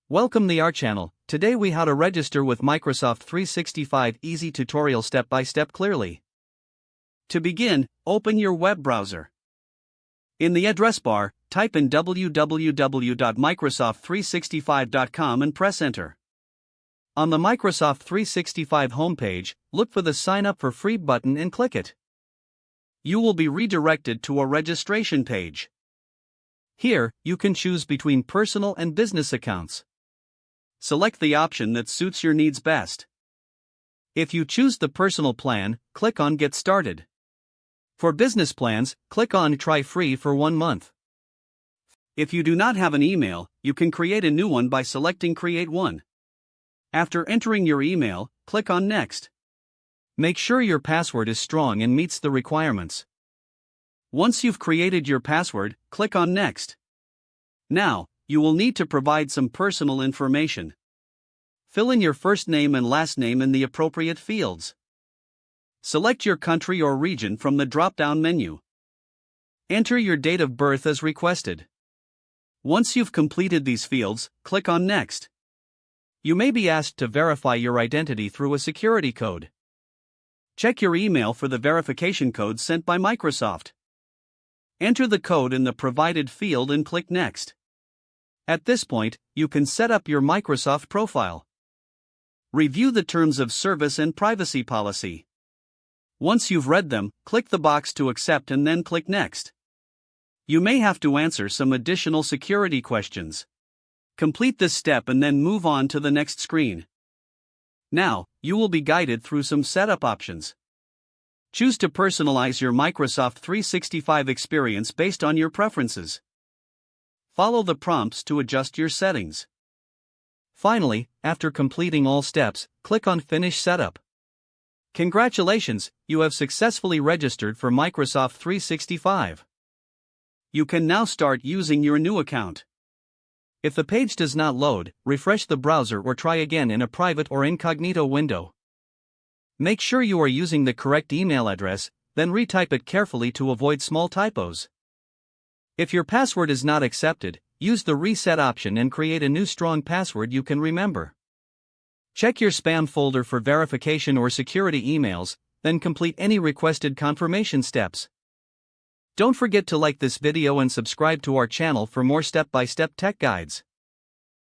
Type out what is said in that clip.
Welcome to our channel. Today we how to register with Microsoft 365 easy tutorial step by step clearly. To begin, open your web browser. In the address bar, type in www.microsoft365.com and press enter. On the Microsoft 365 homepage, look for the Sign Up for Free button and click it. You will be redirected to a registration page. Here, you can choose between personal and business accounts. Select the option that suits your needs best. If you choose the personal plan, click on Get Started. For business plans, click on Try Free for 1 month. If you do not have an email, you can create a new one by selecting Create One. After entering your email, click on Next. Make sure your password is strong and meets the requirements. Once you've created your password, click on Next. Now, you will need to provide some personal information. Fill in your first name and last name in the appropriate fields. Select your country or region from the drop-down menu. Enter your date of birth as requested. Once you've completed these fields, click on Next. You may be asked to verify your identity through a security code. Check your email for the verification code sent by Microsoft. Enter the code in the provided field and click Next. At this point, you can set up your Microsoft profile. Review the terms of service and privacy policy. Once you've read them, click the box to accept and then click Next. You may have to answer some additional security questions. Complete this step and then move on to the next screen. Now, you will be guided through some setup options. Choose to personalize your Microsoft 365 experience based on your preferences. Follow the prompts to adjust your settings. Finally, after completing all steps, click on Finish Setup. Congratulations, you have successfully registered for Microsoft 365. You can now start using your new account. If the page does not load, refresh the browser or try again in a private or incognito window. Make sure you are using the correct email address, then retype it carefully to avoid small typos. If your password is not accepted, use the Reset option and create a new strong password you can remember. Check your spam folder for verification or security emails, then complete any requested confirmation steps. Don't forget to like this video and subscribe to our channel for more step-by-step tech guides.